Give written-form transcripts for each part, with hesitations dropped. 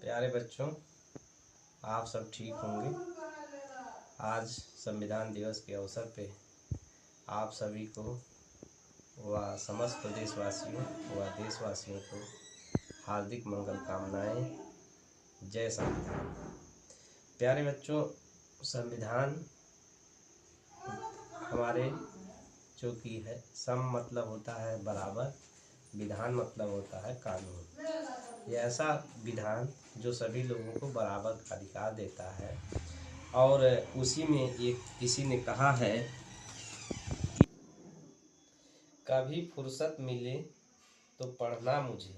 प्यारे बच्चों, आप सब ठीक होंगे। आज संविधान दिवस के अवसर पे आप सभी को व समस्त प्रदेशवासियों व देशवासियों को हार्दिक मंगल कामनाएं। जय संविधान। प्यारे बच्चों, संविधान हमारे जो कि है सम मतलब होता है बराबर, विधान मतलब होता है कानून। यह ऐसा विधान जो सभी लोगों को बराबर का अधिकार देता है। और उसी में एक किसी ने कहा है, कभी फुर्सत मिले तो पढ़ना मुझे,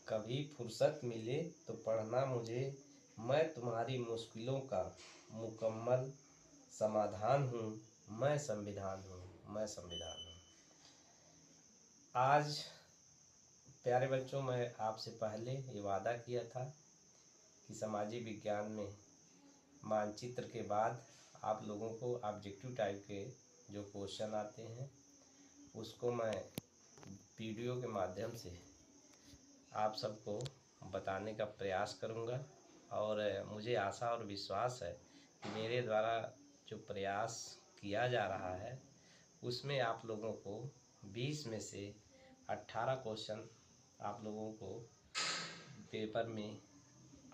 कभी फुर्सत मिले तो पढ़ना मुझे, मैं तुम्हारी मुश्किलों का मुकम्मल समाधान हूँ, मैं संविधान हूँ, मैं संविधान हूँ। आज प्यारे बच्चों, मैं आपसे पहले ये वादा किया था कि सामाजिक विज्ञान में मानचित्र के बाद आप लोगों को ऑब्जेक्टिव टाइप के जो क्वेश्चन आते हैं उसको मैं वीडियो के माध्यम से आप सबको बताने का प्रयास करूंगा। और मुझे आशा और विश्वास है कि मेरे द्वारा जो प्रयास किया जा रहा है उसमें आप लोगों को 20 में से 18 क्वेश्चन आप लोगों को पेपर में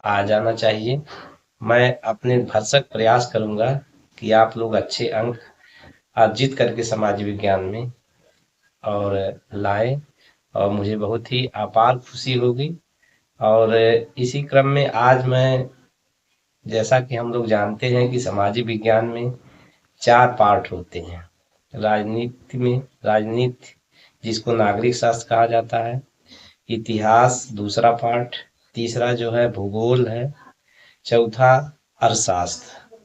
आ जाना चाहिए। मैं अपने भरसक प्रयास करूंगा कि आप लोग अच्छे अंक अर्जित करके समाज विज्ञान में और लाए, और मुझे बहुत ही अपार खुशी होगी। और इसी क्रम में आज मैं, जैसा कि हम लोग जानते हैं कि सामाजिक विज्ञान में 4 पार्ट होते हैं। राजनीति जिसको नागरिक शास्त्र कहा जाता है, इतिहास दूसरा पार्ट, तीसरा जो है भूगोल है, चौथा अर्थशास्त्र।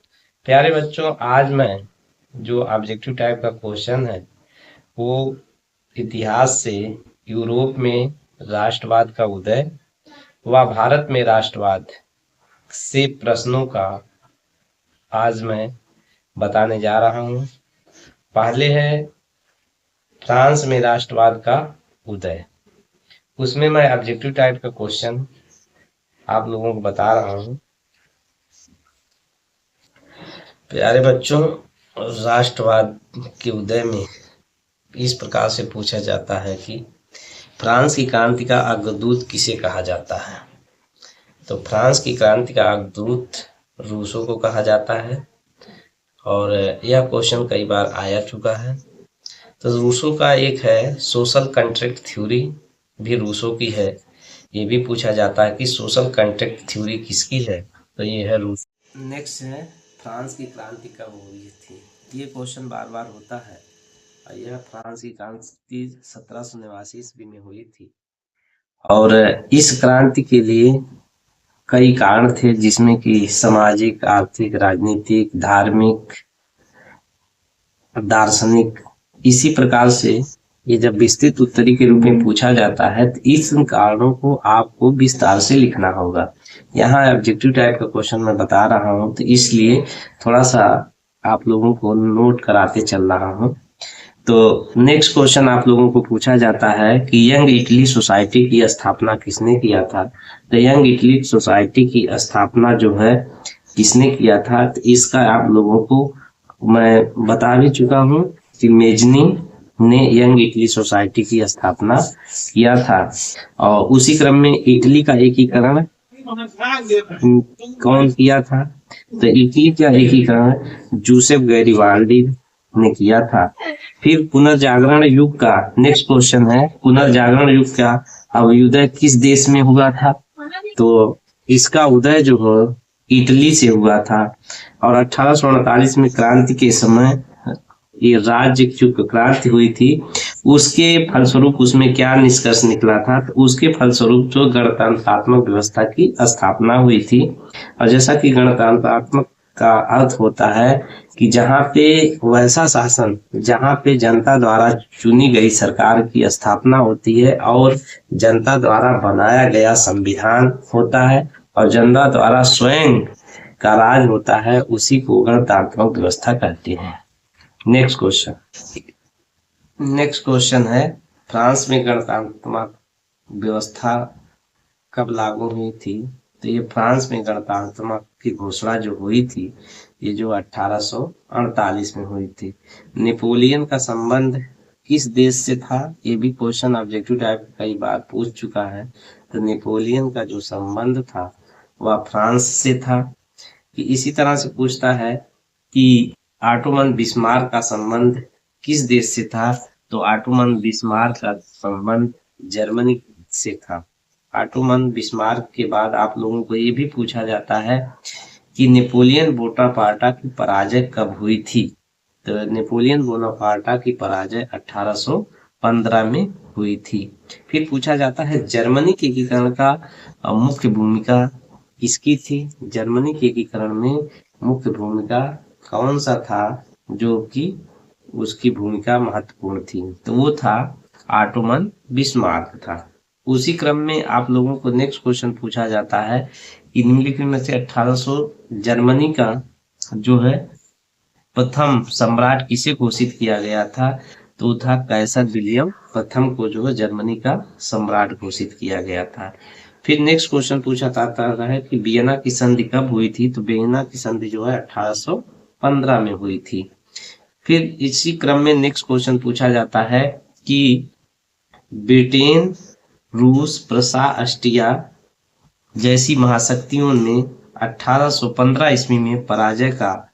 प्यारे बच्चों, आज मैं जो ऑब्जेक्टिव टाइप का क्वेश्चन है वो इतिहास से यूरोप में राष्ट्रवाद का उदय व भारत में राष्ट्रवाद से प्रश्नों का आज मैं बताने जा रहा हूं। पहले है फ्रांस में राष्ट्रवाद का उदय। उसमें मैं ऑब्जेक्टिव टाइप का क्वेश्चन आप लोगों को बता रहा हूं। प्यारे बच्चों, राष्ट्रवाद के उदय में इस प्रकार से पूछा जाता है कि फ्रांस की क्रांति का अग्रदूत किसे कहा जाता है। तो फ्रांस की क्रांति का अग्रदूत रूसों को कहा जाता है, और यह क्वेश्चन कई बार आया चुका है। तो रूसों का एक है सोशल कॉन्ट्रैक्ट थ्योरी, भी रूसों की है। ये भी पूछा जाता है कि सोशल कॉन्ट्रैक्ट थ्योरी किसकी है, तो ये है रूस। नेक्स्ट है फ्रांस की क्रांति कब हुई थी। ये क्वेश्चन बार बार होता है। यह फ्रांस की क्रांति 1789 ईस्वी में हुई थी, और इस क्रांति के लिए कई कारण थे, जिसमें कि सामाजिक, आर्थिक, राजनीतिक, धार्मिक, दार्शनिक। इसी प्रकार से ये जब विस्तृत उत्तरी के रूप में पूछा जाता है तो इस कारणों को आपको विस्तार से लिखना होगा। यहाँ ऑब्जेक्टिव टाइप का क्वेश्चन मैं बता रहा हूँ, तो इसलिए थोड़ा सा आप लोगों को नोट कराते चल रहा हूँ। तो नेक्स्ट क्वेश्चन आप लोगों को पूछा जाता है कि यंग इटली सोसाइटी की स्थापना किसने किया था। तो यंग इटली सोसाइटी की स्थापना जो है किसने किया था, तो इसका आप लोगों को मैं बता भी चुका हूँ कि मेजनी ने यंग इटली सोसाइटी की स्थापना किया था। और उसी क्रम में इटली का एकीकरण कौन किया था, तो इटली का एकीकरण जूसेफ गैरिबाल्डी ने किया था। फिर पुनर्जागरण युग का नेक्स्ट क्वेश्चन है, पुनर्जागरण युग का अभ्युदय किस देश में हुआ था। तो इसका उदय जो है इटली से हुआ था। और 1848 में क्रांति के समय ये राज्य जो क्रांति हुई थी उसके फलस्वरूप उसमें क्या निष्कर्ष निकला था, तो उसके फलस्वरूप जो गणतंत्रात्मक व्यवस्था की स्थापना हुई थी। और जैसा कि गणतंत्रात्मक का अर्थ होता है कि जहाँ पे वैसा शासन जहाँ पे जनता द्वारा चुनी गई सरकार की स्थापना होती है और जनता द्वारा बनाया गया संविधान होता है और जनता द्वारा स्वयं का राज होता है, उसी को गणतंत्रात्मक व्यवस्था कहते हैं। नेक्स्ट क्वेश्चन है फ्रांस में गणतंत्रात्मक व्यवस्था कब लागू हुई थी। तो तो ये फ्रांस में गणतंत्र की घोषणा जो हुई थी, ये जो 1848 में हुई थी। नेपोलियन का संबंध किस देश से था, ये भी क्वेश्चन ऑब्जेक्टिव टाइप कई बार पूछ चुका है। तो नेपोलियन का जो संबंध था वह फ्रांस से था। कि इसी तरह से पूछता है कि ऑटोमन बिस्मार्क का संबंध किस देश से था, तो ऑटोमन बिस्मार्क का संबंध जर्मनी से था। ऑटोमन बिस्मार्क के बाद आप लोगों को ये भी पूछा जाता है कि नेपोलियन बोनापार्टा की पराजय कब हुई थी, तो नेपोलियन बोनापार्टा की पराजय 1815 में हुई थी। फिर पूछा जाता है जर्मनी के एकीकरण का मुख्य भूमिका किसकी थी। जर्मनी के एकीकरण में मुख्य भूमिका कौन सा था जो कि उसकी भूमिका महत्वपूर्ण थी, तो वो था ऑटोमन बिस्मार्क था। उसी क्रम में आप लोगों को नेक्स्ट क्वेश्चन पूछा जाता है कि निम्नलिखित में से 1800 जर्मनी का जो है प्रथम सम्राट किसे घोषित किया गया था, तो था कैसर विलियम प्रथम को जो है जर्मनी का सम्राट घोषित किया गया था। फिर नेक्स्ट क्वेश्चन पूछा जाता है कि वियना की संधि कब हुई थी, तो वियना की संधि जो है 1815 में हुई थी। फिर इसी क्रम में नेक्स्ट क्वेश्चन पूछा जाता है कि ब्रिटेन, रूस, प्रशा, ऑस्ट्रिया जैसी महाशक्तियों ने 1815 ईस्वी में पराजय का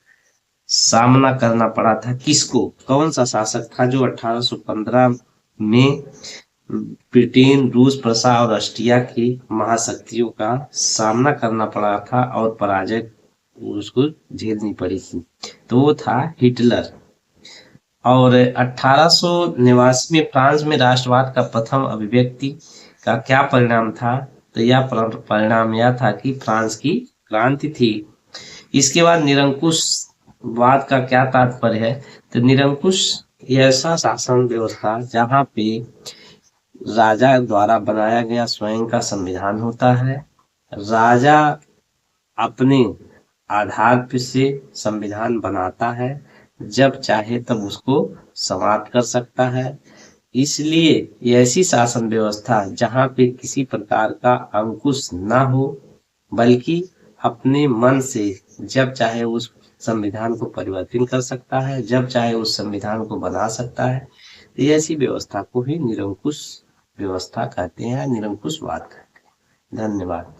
सामना करना पड़ा था किसको, कौन सा शासक था जो 1815 में ब्रिटेन, रूस, प्रशा और ऑस्ट्रिया की महाशक्तियों का सामना करना पड़ा था और पराजय उसको झेलनी पड़ी थी, तो वो था हिटलर। और 1889 में फ्रांस में राष्ट्रवाद का प्रथम अभिव्यक्ति का क्या परिणाम था, तो यह परिणाम यह था कि फ्रांस की क्रांति थी। इसके बाद निरंकुशवाद का क्या तात्पर्य है, तो निरंकुश ऐसा शासन व्यवस्था जहाँ पे राजा द्वारा बनाया गया स्वयं का संविधान होता है, राजा अपने आधार पे से संविधान बनाता है, जब चाहे तब उसको समाप्त कर सकता है। इसलिए ऐसी शासन व्यवस्था जहाँ पे किसी प्रकार का अंकुश ना हो, बल्कि अपने मन से जब चाहे उस संविधान को परिवर्तन कर सकता है, जब चाहे उस संविधान को बना सकता है, तो ऐसी व्यवस्था को ही निरंकुश व्यवस्था कहते हैं, निरंकुशवाद कहते हैं। धन्यवाद।